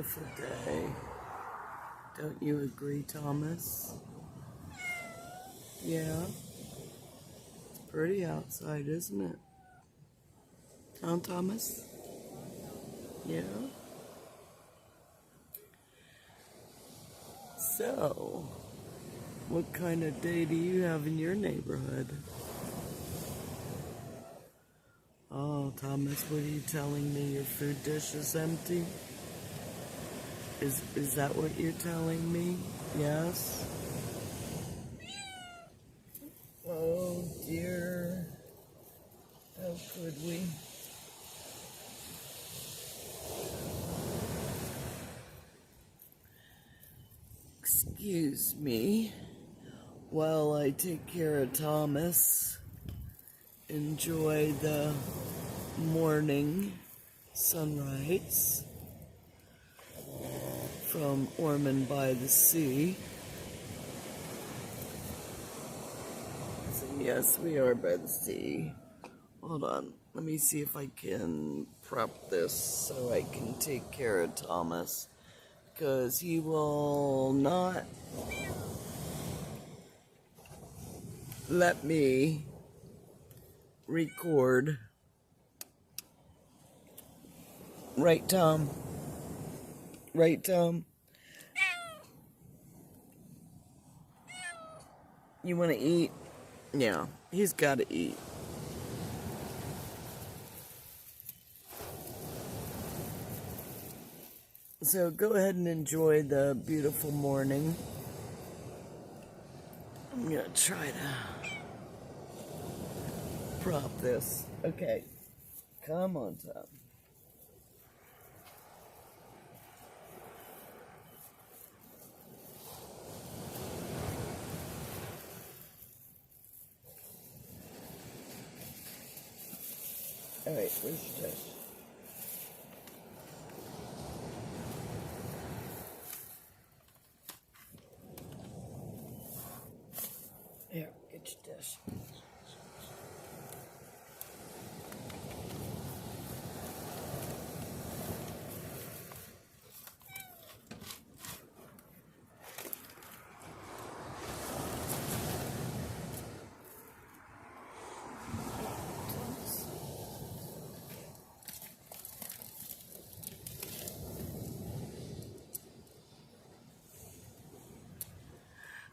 beautiful day. Don't you agree, Thomas? Yeah. It's pretty outside, isn't it? Huh, Thomas? Yeah. So, what kind of day do you have in your neighborhood? Oh, Thomas, what are you telling me? Your food dish is empty? Is that what you're telling me? Yes? Oh, dear. How could we? Excuse me while I take care of Thomas. Enjoy the morning sunrise from Ormond by the Sea. So yes, we are by the sea. Hold on, let me see if I can prep this so I can take care of Thomas, because he will not let me record. Right, Tom? Right, Tom? You want to eat? Yeah, he's got to eat. So go ahead and enjoy the beautiful morning. I'm going to try to prop this. Okay. Come on, Tom. Alright, where's your dish? Here, get your dish.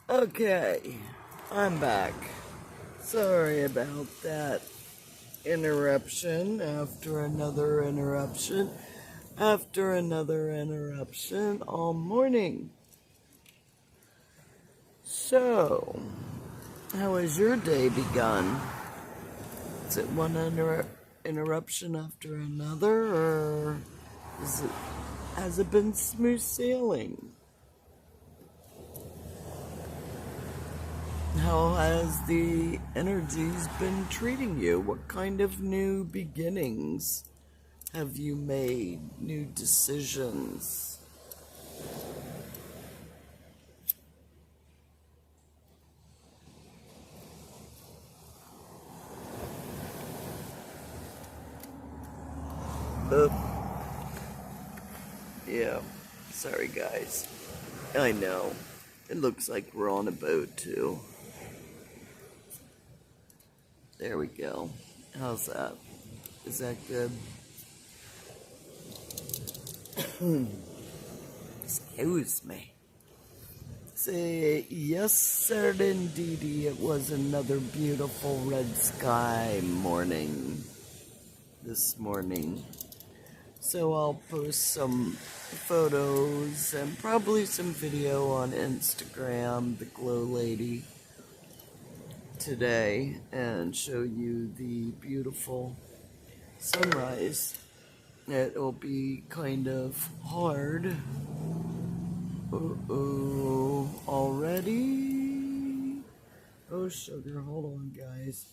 Okay, I'm back. Sorry about that interruption after another interruption after another interruption all morning. So, how has your day begun? Is it one interruption after another, or has it been smooth sailing? How has the energies been treating you? What kind of new beginnings have you made? New decisions? Yeah, sorry guys. I know. It looks like we're on a boat too. There we go. How's that? Is that good? Excuse me. Say, yes, Saturday indeedy, it was another beautiful red sky morning this morning. So I'll post some photos and probably some video on Instagram, the GLoLady, today, and show you the beautiful sunrise. It'll be kind of hard. Already? Oh, sugar, hold on, guys.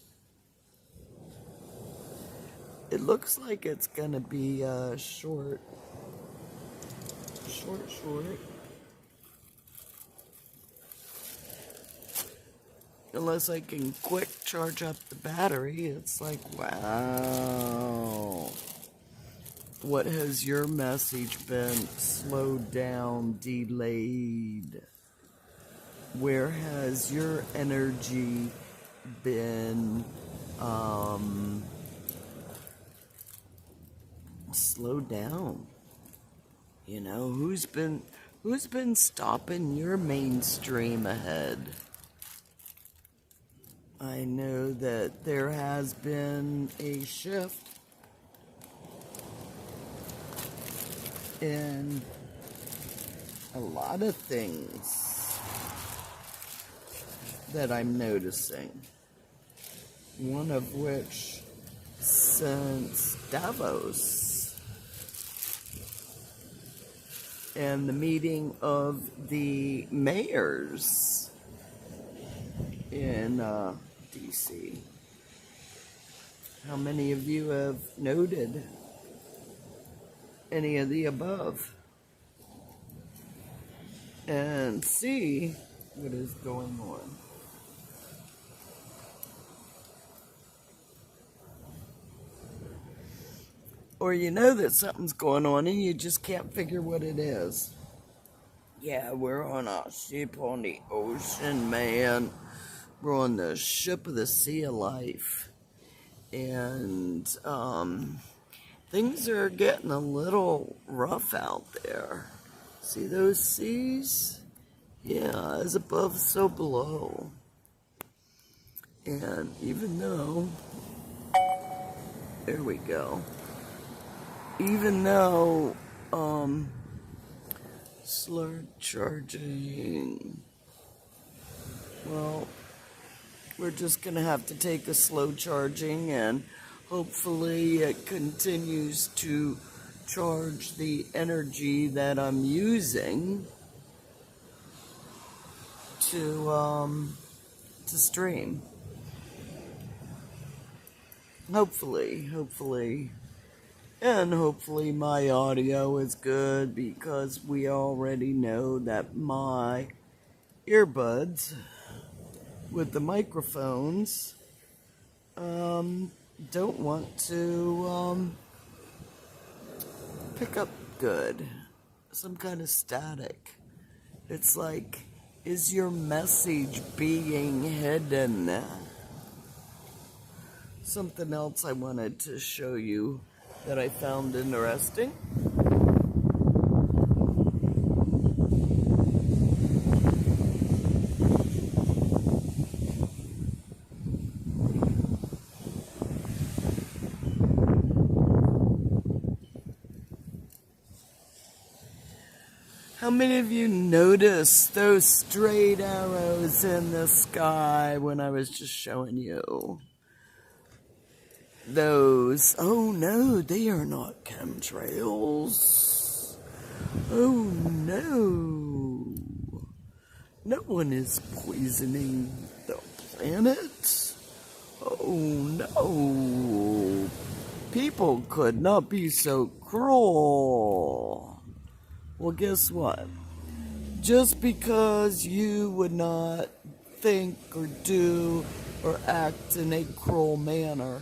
It looks like it's gonna be short. Unless I can quick charge up the battery, it's like, wow. What has your message been slowed down, delayed? Where has your energy been slowed down? You know, who's been stopping your mainstream ahead? I know that there has been a shift in a lot of things that I'm noticing. One of which, since Davos and the meeting of the mayors in DC. How many of you have noted any of the above? And see what is going on. Or you know that something's going on and you just can't figure what it is. Yeah, we're on a ship on the ocean, man. We're on the ship of the sea of life. And things are getting a little rough out there. See those seas? Yeah, as above, so below. And even though, there we go. Even though, slur charging, well, we're just gonna have to take a slow charging, and hopefully it continues to charge the energy that I'm using to stream. Hopefully. And hopefully my audio is good, because we already know that my earbuds with the microphones don't want to pick up good. Some kind of static. It's like, is your message being hidden? Something else I wanted to show you that I found interesting. How many of you noticed those straight arrows in the sky when I was just showing you? Those, oh no, they are not chemtrails. Oh no. No one is poisoning the planet. Oh no. People could not be so cruel. Well, guess what? Just because you would not think or do or act in a cruel manner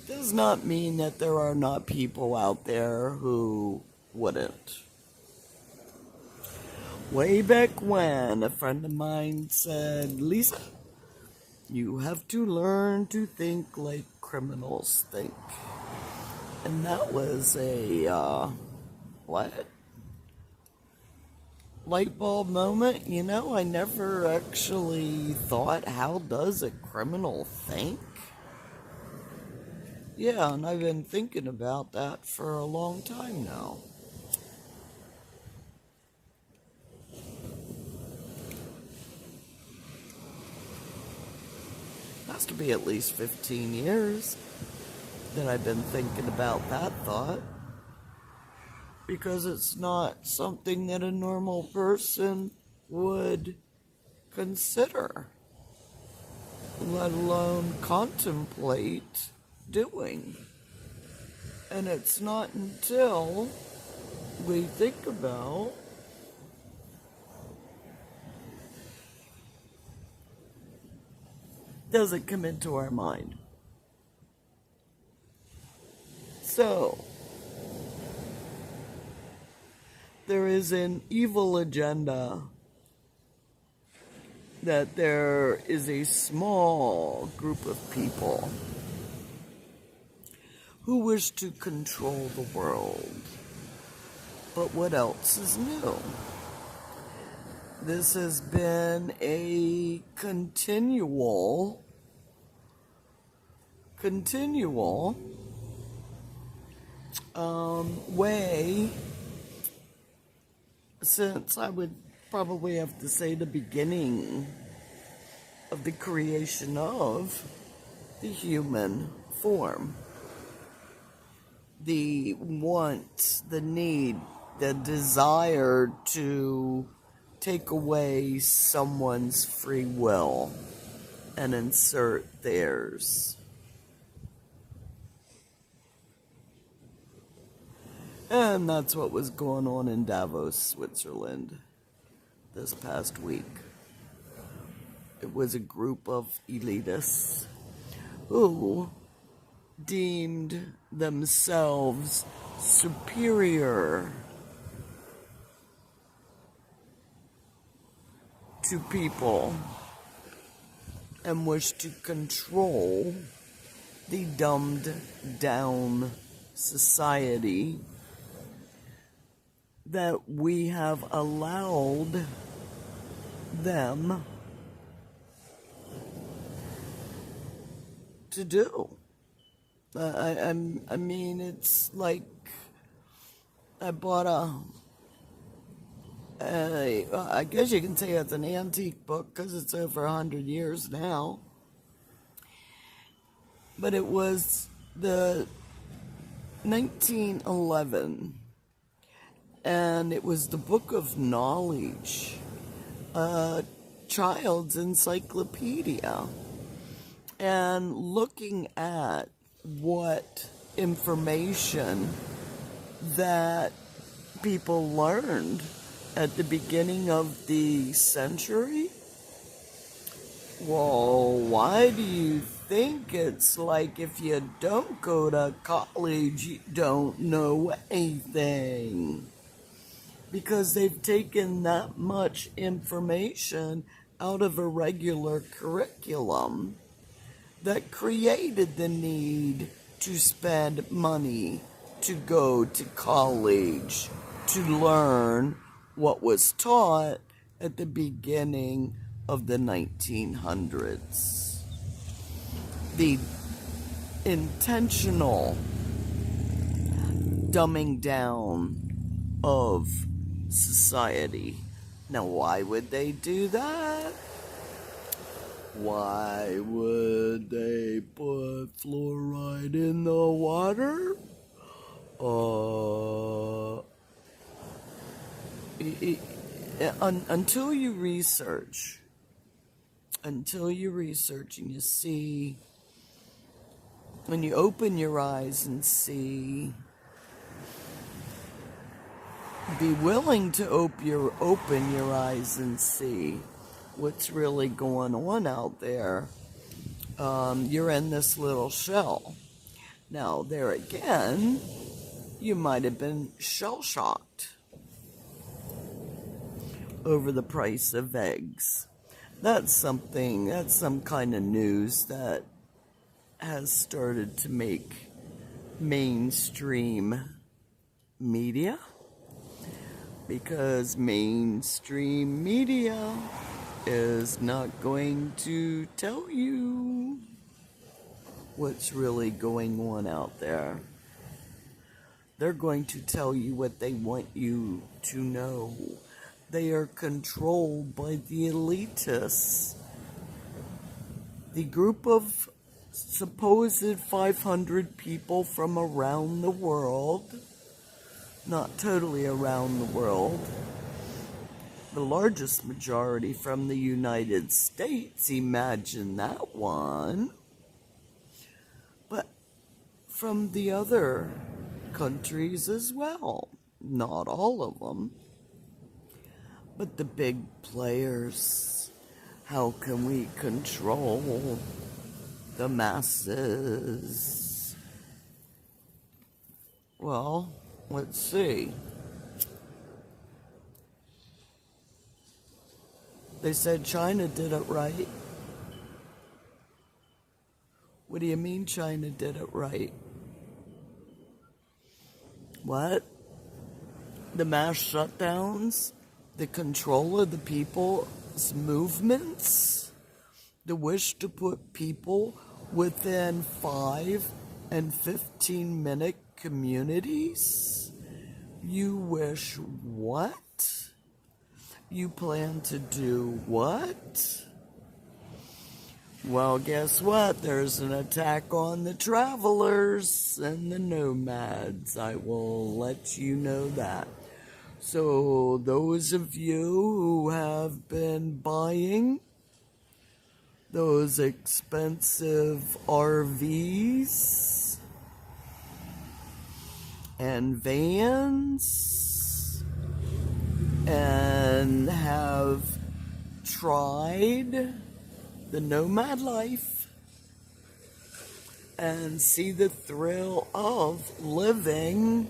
does not mean that there are not people out there who wouldn't. Way back when, a friend of mine said, Lisa, you have to learn to think like criminals think. And that was a, what? Light bulb moment. You know, I never actually thought, how does a criminal think? Yeah, and I've been thinking about that for a long time now. Has to be at least 15 years that I've been thinking about that thought. Because it's not something that a normal person would consider, let alone contemplate doing. And it's not until we think about does it come into our mind. So, there is an evil agenda, that there is a small group of people who wish to control the world. But what else is new? This has been a continual way since, I would probably have to say, the beginning of the creation of the human form. The want, the need, the desire to take away someone's free will and insert theirs. And that's what was going on in Davos, Switzerland this past week. It was a group of elitists who deemed themselves superior to people and wished to control the dumbed down society that we have allowed them to do. I mean, it's like I bought I guess you can say it's an antique book because it's over 100 years now. But it was the 1911, and it was the Book of Knowledge, a child's encyclopedia. And looking at what information that people learned at the beginning of the century, well, why do you think it's like if you don't go to college, you don't know anything? Because they've taken that much information out of a regular curriculum that created the need to spend money to go to college to learn what was taught at the beginning of the 1900s. The intentional dumbing down of society. Now, why would they do that? Why would they put fluoride in the water? Until you research and you see, when you open your eyes and see, be willing to open your eyes and see what's really going on out there. You're in this little shell. Now, there again, you might have been shell-shocked over the price of eggs. That's some kind of news that has started to make mainstream media, because mainstream media is not going to tell you what's really going on out there. They're going to tell you what they want you to know. They are controlled by the elitists. The group of supposed 500 people from around the world, not totally around the world, the largest majority from the United States, imagine that one, but from the other countries as well, not all of them, but the big players. How can we control the masses? Well, let's see. They said China did it right. What do you mean China did it right? What? The mass shutdowns? The control of the people's movements? The wish to put people within 5 and 15-minute communities? You wish what? You plan to do what? Well, guess what? There's an attack on the travelers and the nomads. I will let you know that. So those of you who have been buying those expensive RVs and vans and have tried the nomad life and see the thrill of living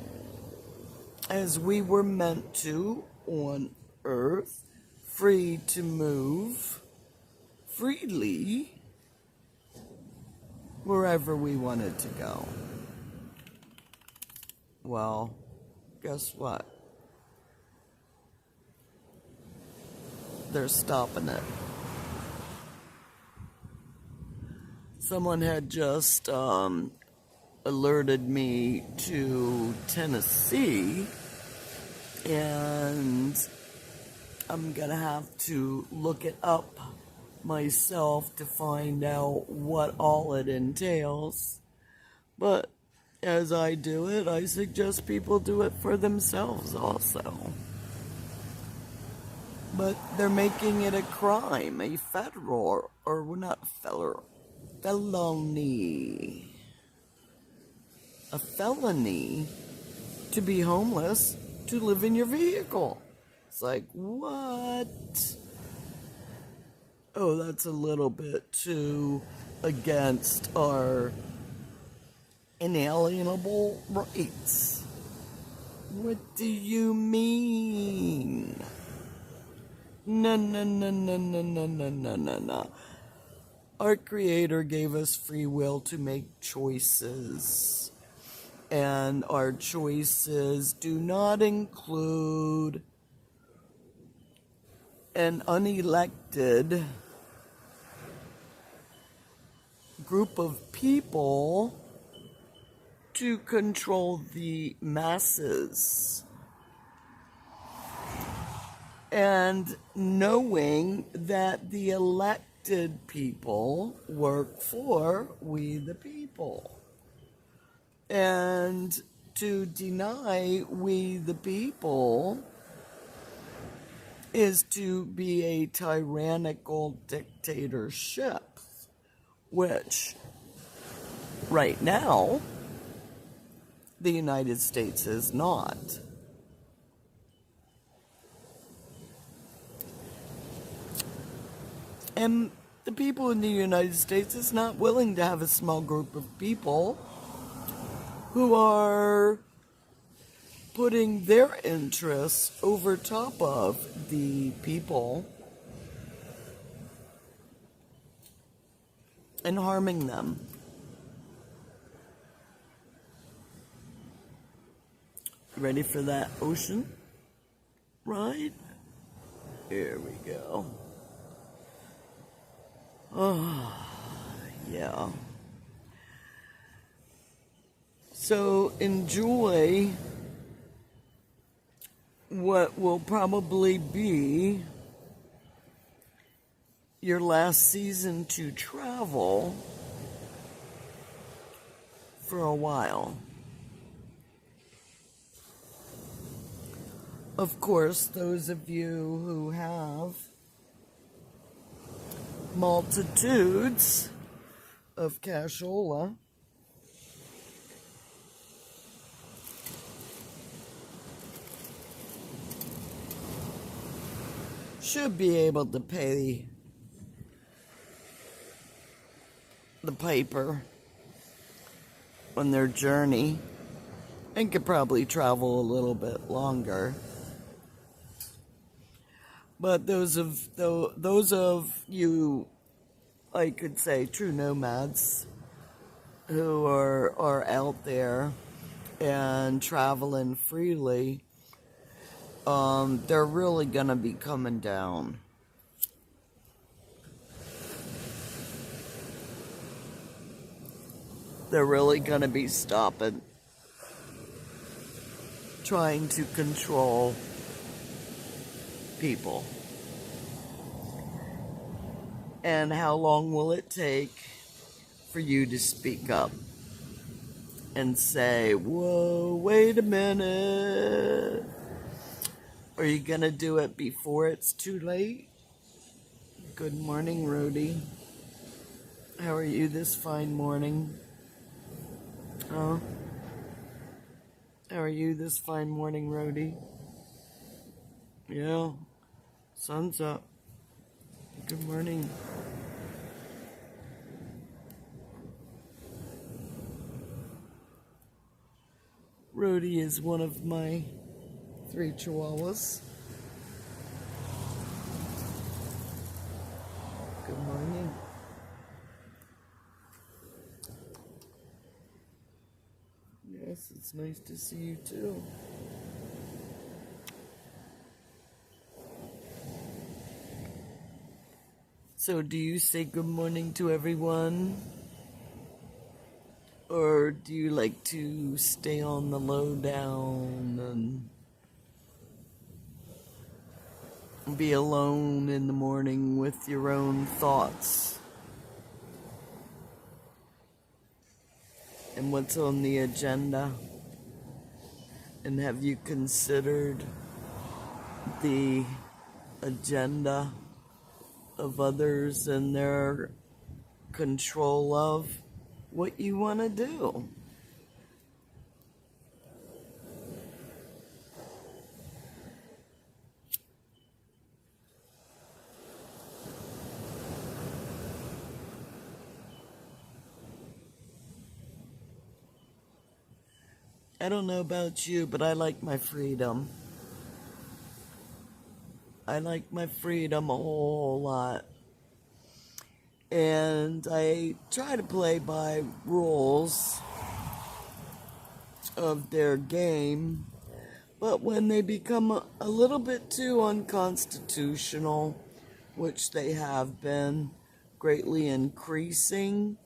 as we were meant to on earth, free to move freely wherever we wanted to go. Well, guess what? They're stopping it. Someone had just alerted me to Tennessee, and I'm gonna have to look it up myself to find out what all it entails. But as I do it, I suggest people do it for themselves also. But they're making it a crime, a federal, or not federal, felony. A felony to be homeless, to live in your vehicle. It's like, what? Oh, that's a little bit too against our inalienable rights. What do you mean? No, no, no, no, no, no, no, no, no, no. Our Creator gave us free will to make choices. And our choices do not include an unelected group of people to control the masses. And knowing that the elected people work for we the people. And to deny we the people is to be a tyrannical dictatorship, which right now the United States is not. And the people in the United States is not willing to have a small group of people who are putting their interests over top of the people and harming them. Ready for that ocean ride? Here we go. Oh, yeah. So enjoy what will probably be your last season to travel for a while. Of course, those of you who have multitudes of cashola should be able to pay the piper on their journey and could probably travel a little bit longer. But those of you, I could say, true nomads who are out there and traveling freely, they're really gonna be coming down. They're really gonna be stopping, trying to control people. And how long will it take for you to speak up and say, whoa, wait a minute? Are you going to do it before it's too late? Good morning, Rhodey. How are you this fine morning? Huh? How are you this fine morning, Rhodey? Yeah, sun's up. Good morning. Rhodey is one of my 3 chihuahuas. Good morning. Yes, it's nice to see you too. So do you say good morning to everyone? Or do you like to stay on the lowdown and be alone in the morning with your own thoughts? And what's on the agenda? And have you considered the agenda of others and their control of what you want to do? I don't know about you, but I like my freedom. I like my freedom a whole lot. And I try to play by rules of their game. But when they become a little bit too unconstitutional, which they have been greatly increasing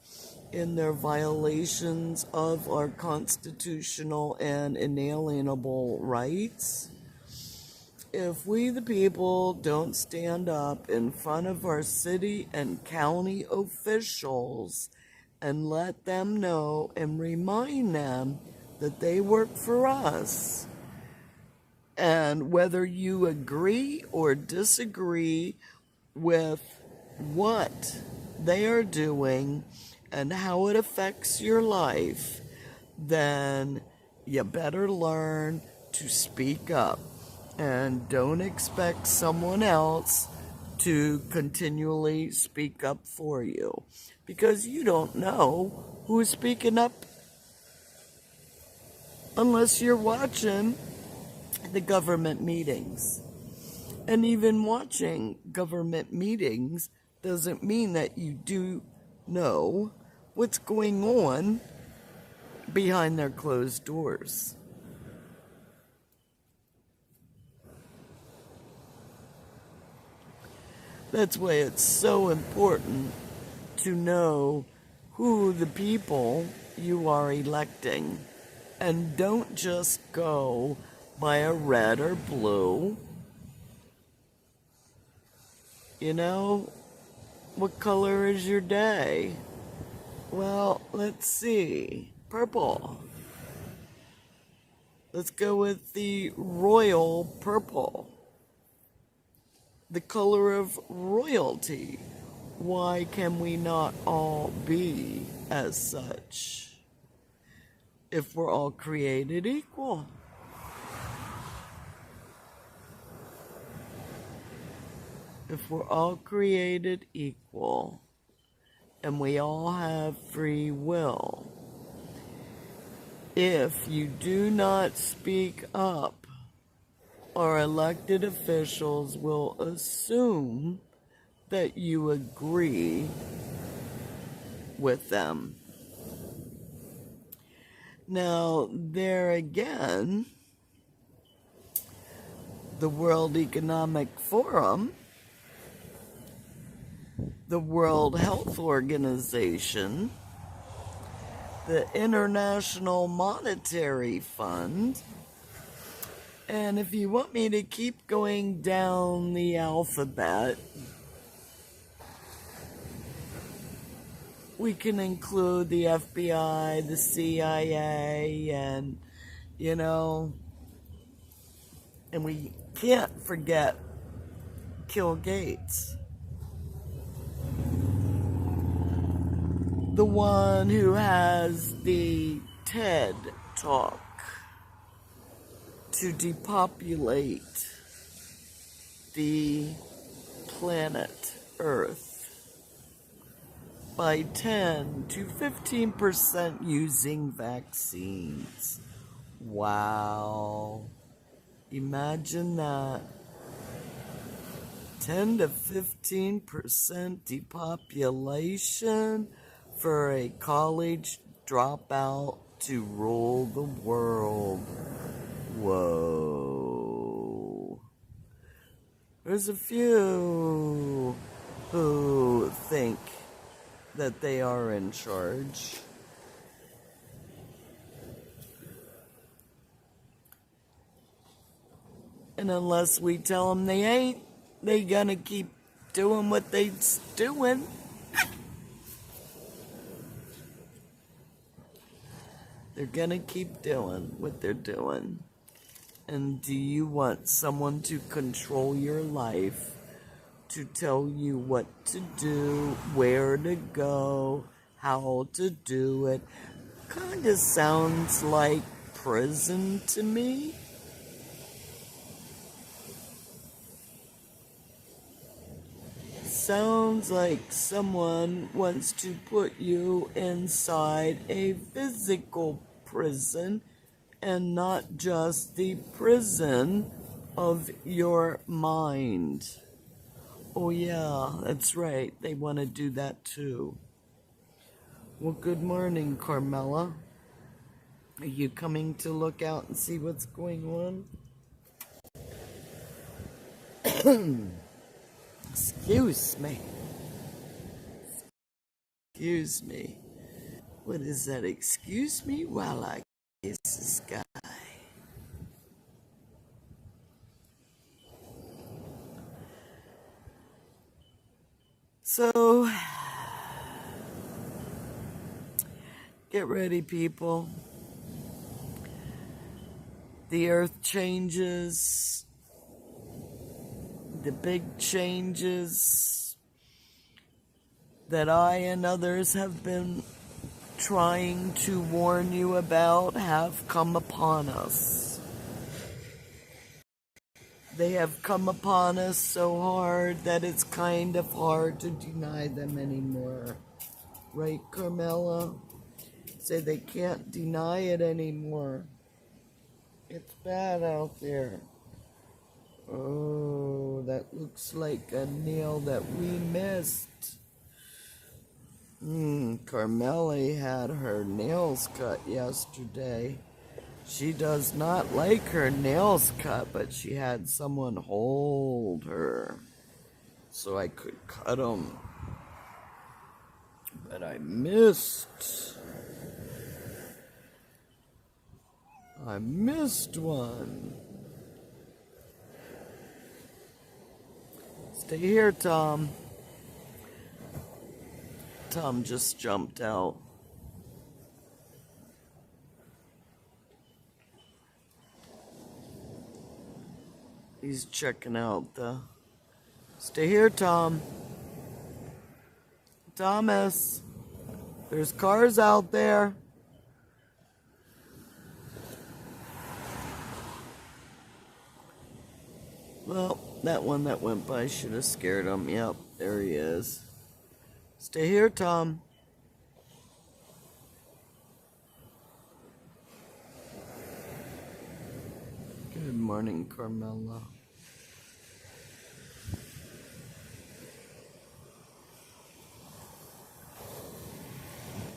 in their violations of our constitutional and inalienable rights, if we the people don't stand up in front of our city and county officials and let them know and remind them that they work for us, and whether you agree or disagree with what they are doing and how it affects your life, then you better learn to speak up. And don't expect someone else to continually speak up for you, because you don't know who's speaking up unless you're watching the government meetings. And even watching government meetings doesn't mean that you do know what's going on behind their closed doors. That's why it's so important to know who the people you are electing. And don't just go by a red or blue. You know, what color is your day? Well, let's see. Purple. Let's go with the royal purple. The color of royalty. Why can we not all be as such if we're all created equal? If we're all created equal and we all have free will, if you do not speak up our elected officials will assume that you agree with them. Now, there again, the World Economic Forum, the World Health Organization, the International Monetary Fund, and if you want me to keep going down the alphabet, we can include the FBI, the CIA, and, and we can't forget Bill Gates, the one who has the TED Talk to depopulate the planet Earth by 10 to 15% using vaccines. Wow. Imagine that. 10 to 15% depopulation for a college dropout to rule the world. Whoa. There's a few who think that they are in charge. And unless we tell them they ain't, they gonna keep doing what they're doing. They're gonna keep doing what they're doing. And do you want someone to control your life, to tell you what to do, where to go, how to do it? Kind of sounds like prison to me. Sounds like someone wants to put you inside a physical prison and not just the prison of your mind. Oh yeah, that's right. They want to do that too. Well, good morning, Carmela. Are you coming to look out and see what's going on? Excuse me. Excuse me. What is that? Excuse me while I kiss the sky. So, get ready, people. The earth changes. The big changes that I and others have been trying to warn you about have come upon us. They have come upon us so hard that it's kind of hard to deny them anymore. Right, Carmela? Say they can't deny it anymore. It's bad out there. Oh, that looks like a nail that we missed. Carmela had her nails cut yesterday. She does not like her nails cut, but she had someone hold her so I could cut them. But I missed. I missed one. Stay here, Tom. Tom just jumped out. He's checking out the... Stay here, Tom. Thomas, there's cars out there. Well, that one that went by should have scared him. Yep, there he is. Stay here, Tom. Good morning, Carmela.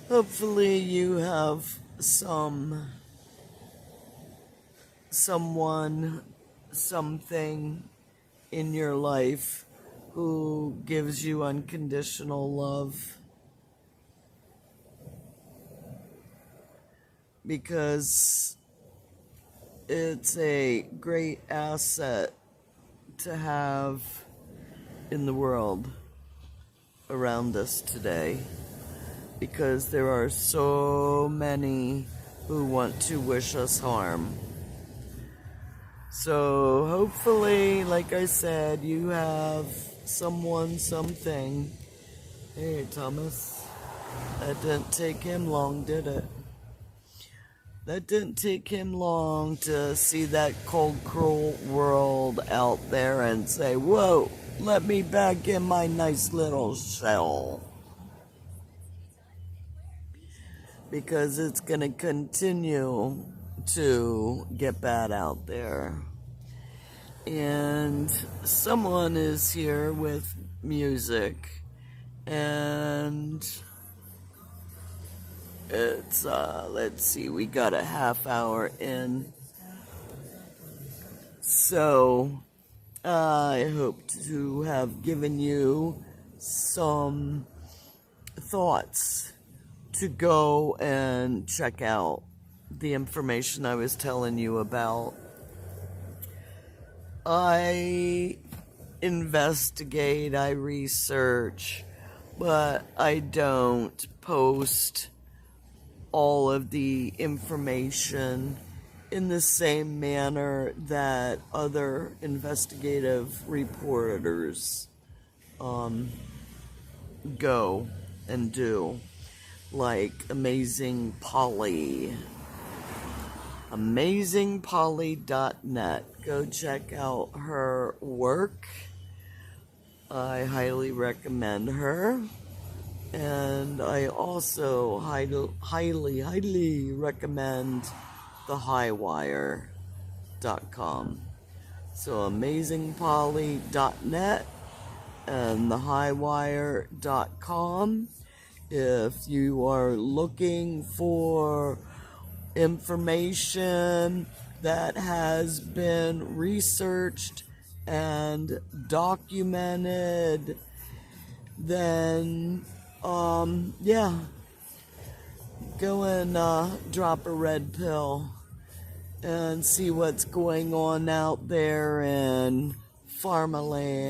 Hopefully you have someone, something in your life who gives you unconditional love, because it's a great asset to have in the world around us today, because there are so many who want to wish us harm. So hopefully, like I said, you have someone, something. Hey, Thomas. That didn't take him long, did it? That didn't take him long to see that cold, cruel world out there and say, whoa, let me back in my nice little shell. Because it's going to continue to get bad out there. And someone is here with music, and it's, let's see, we got a half hour in. So, I hope to have given you some thoughts to go and check out the information I was telling you about. I investigate, I research, but I don't post all of the information in the same manner that other investigative reporters go and do, like Amazing Polly. AmazingPolly.net. Go check out her work. I highly recommend her. And I also highly recommend thehighwire.com. So AmazingPolly.net and thehighwire.com. If you are looking for information that has been researched and documented, then yeah, go and drop a red pill and see what's going on out there in Pharmaland.